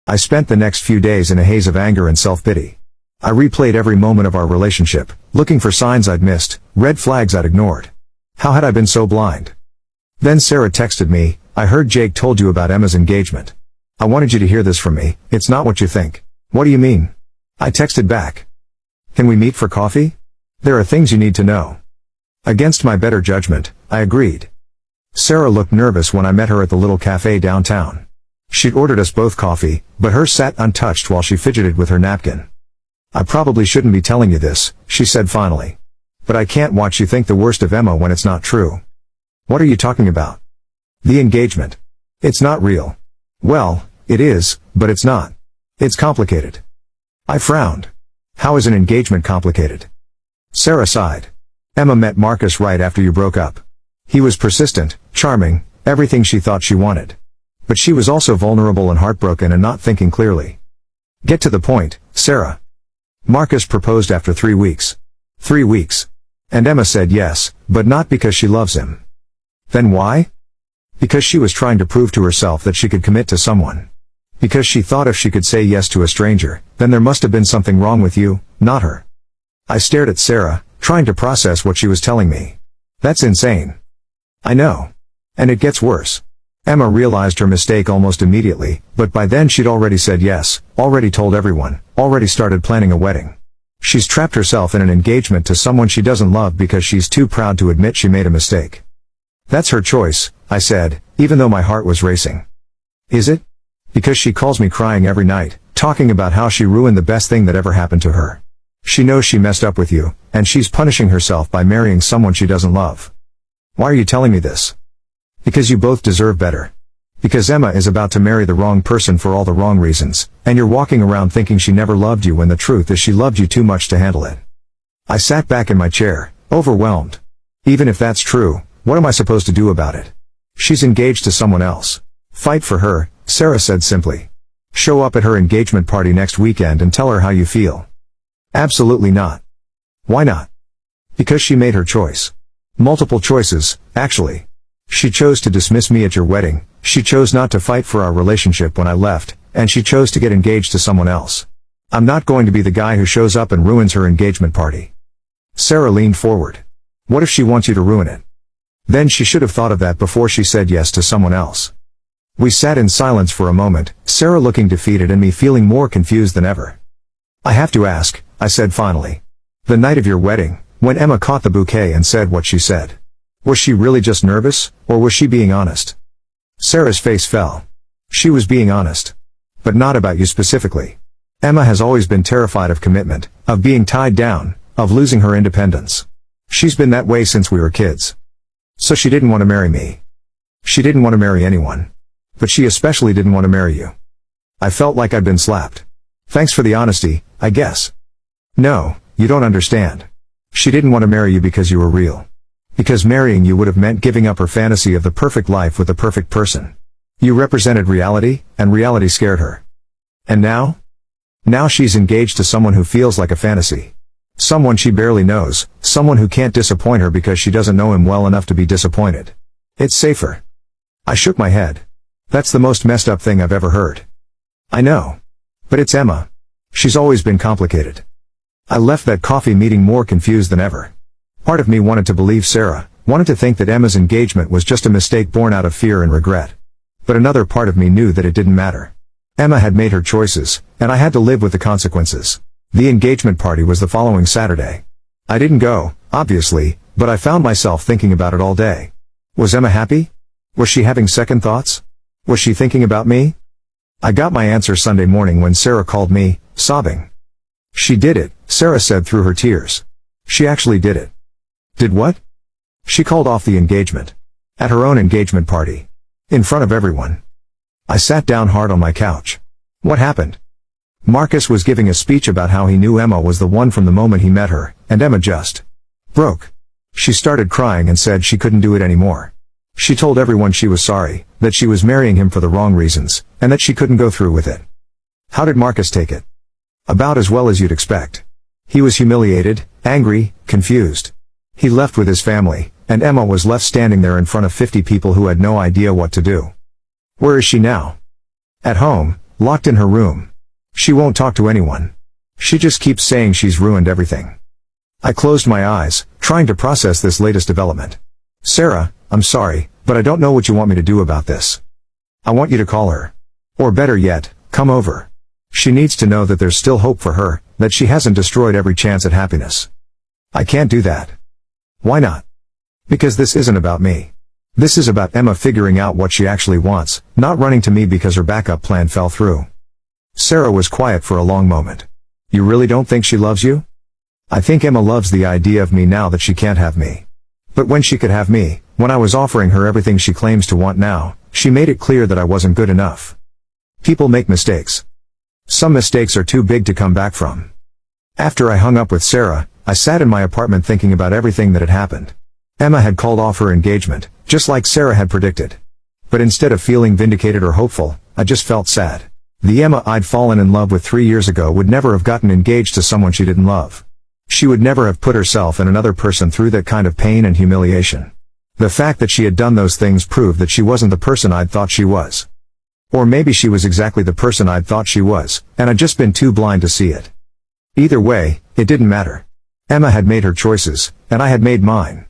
I spent the next few days in a haze of anger and self-pity. I replayed every moment of our relationship, looking for signs I'd missed, red flags I'd ignored. How had I been so blind? Then Sarah texted me, "I heard Jake told you about Emma's engagement. I wanted you to hear this from me, it's not what you think." "What do you mean?" I texted back. "Can we meet for coffee? There are things you need to know." Against my better judgment, I agreed. Sarah looked nervous when I met her at the little cafe downtown. She'd ordered us both coffee, but hers sat untouched while she fidgeted with her napkin. "I probably shouldn't be telling you this," she said finally. "But I can't watch you think the worst of Emma when it's not true." "What are you talking about?" "The engagement. It's not real." "Well, it is, but it's not. It's complicated." I frowned. "How is an engagement complicated?" Sarah sighed. "Emma met Marcus right after you broke up. He was persistent, charming, everything she thought she wanted. But she was also vulnerable and heartbroken and not thinking clearly." "Get to the point, Sarah." "Marcus proposed after 3 weeks. 3 weeks. And Emma said yes, but not because she loves him." "Then why?" "Because she was trying to prove to herself that she could commit to someone. Because she thought if she could say yes to a stranger, then there must have been something wrong with you, not her." I stared at Sarah, trying to process what she was telling me. "That's insane." "I know. And it gets worse. Emma realized her mistake almost immediately, but by then she'd already said yes, already told everyone, already started planning a wedding. She's trapped herself in an engagement to someone she doesn't love because she's too proud to admit she made a mistake." "That's her choice," I said, even though my heart was racing. "Is it? Because she calls me crying every night, talking about how she ruined the best thing that ever happened to her. She knows she messed up with you, and she's punishing herself by marrying someone she doesn't love." "Why are you telling me this?" "Because you both deserve better. Because Emma is about to marry the wrong person for all the wrong reasons, and you're walking around thinking she never loved you when the truth is she loved you too much to handle it." I sat back in my chair, overwhelmed. Even if that's true, what am I supposed to do about it? She's engaged to someone else. "Fight for her," Sarah said simply. "Show up at her engagement party next weekend and tell her how you feel." "Absolutely not." "Why not?" "Because she made her choice. Multiple choices, actually. She chose to dismiss me at your wedding, she chose not to fight for our relationship when I left, and she chose to get engaged to someone else. I'm not going to be the guy who shows up and ruins her engagement party." Sarah leaned forward. "What if she wants you to ruin it?" "Then she should have thought of that before she said yes to someone else." We sat in silence for a moment, Sarah looking defeated and me feeling more confused than ever. "I have to ask," I said finally. "The night of your wedding, when Emma caught the bouquet and said what she said, was she really just nervous, or was she being honest?" Sarah's face fell. "She was being honest. But not about you specifically. Emma has always been terrified of commitment, of being tied down, of losing her independence. She's been that way since we were kids. So she didn't want to marry me. She didn't want to marry anyone. But she especially didn't want to marry you." I felt like I'd been slapped. "Thanks for the honesty, I guess." "No, you don't understand. She didn't want to marry you because you were real. Because marrying you would have meant giving up her fantasy of the perfect life with the perfect person. You represented reality, and reality scared her. And now? Now she's engaged to someone who feels like a fantasy. Someone she barely knows, someone who can't disappoint her because she doesn't know him well enough to be disappointed. It's safer." I shook my head. "That's the most messed up thing I've ever heard." "I know. But it's Emma. She's always been complicated." I left that coffee meeting more confused than ever. Part of me wanted to believe Sarah, wanted to think that Emma's engagement was just a mistake born out of fear and regret. But another part of me knew that it didn't matter. Emma had made her choices, and I had to live with the consequences. The engagement party was the following Saturday. I didn't go, obviously, but I found myself thinking about it all day. Was Emma happy? Was she having second thoughts? Was she thinking about me? I got my answer Sunday morning when Sarah called me, sobbing. "She did it," Sarah said through her tears. "She actually did it." "Did what?" "She called off the engagement. At her own engagement party. In front of everyone." I sat down hard on my couch. "What happened?" "Marcus was giving a speech about how he knew Emma was the one from the moment he met her, and Emma just broke. She started crying and said she couldn't do it anymore. She told everyone she was sorry, that she was marrying him for the wrong reasons, and that she couldn't go through with it." "How did Marcus take it?" "About as well as you'd expect. He was humiliated, angry, confused. He left with his family, and Emma was left standing there in front of 50 people who had no idea what to do." "Where is she now?" "At home, Locked in her room. She won't talk to anyone. She just keeps saying she's ruined everything. I closed my eyes, trying to process this latest development. Sarah, I'm sorry, but I don't know what you want me to do about this. I want you to call her. Or better yet, come over. She needs to know that there's still hope for her, that she hasn't destroyed every chance at happiness. I can't do that. Why not? Because this isn't about me. This is about Emma figuring out what she actually wants, not running to me because her backup plan fell through. Sarah was quiet for a long moment. You really don't think she loves you? I think Emma loves the idea of me now that she can't have me. But when she could have me, when I was offering her everything she claims to want now, she made it clear that I wasn't good enough. People make mistakes. Some mistakes are too big to come back from. After I hung up with Sarah, I sat in my apartment thinking about everything that had happened. Emma had called off her engagement, just like Sarah had predicted. But instead of feeling vindicated or hopeful, I just felt sad. The Emma I'd fallen in love with 3 years ago would never have gotten engaged to someone she didn't love. She would never have put herself and another person through that kind of pain and humiliation. The fact that she had done those things proved that she wasn't the person I'd thought she was. Or maybe she was exactly the person I'd thought she was, and I'd just been too blind to see it. Either way, it didn't matter. Emma had made her choices, and I had made mine.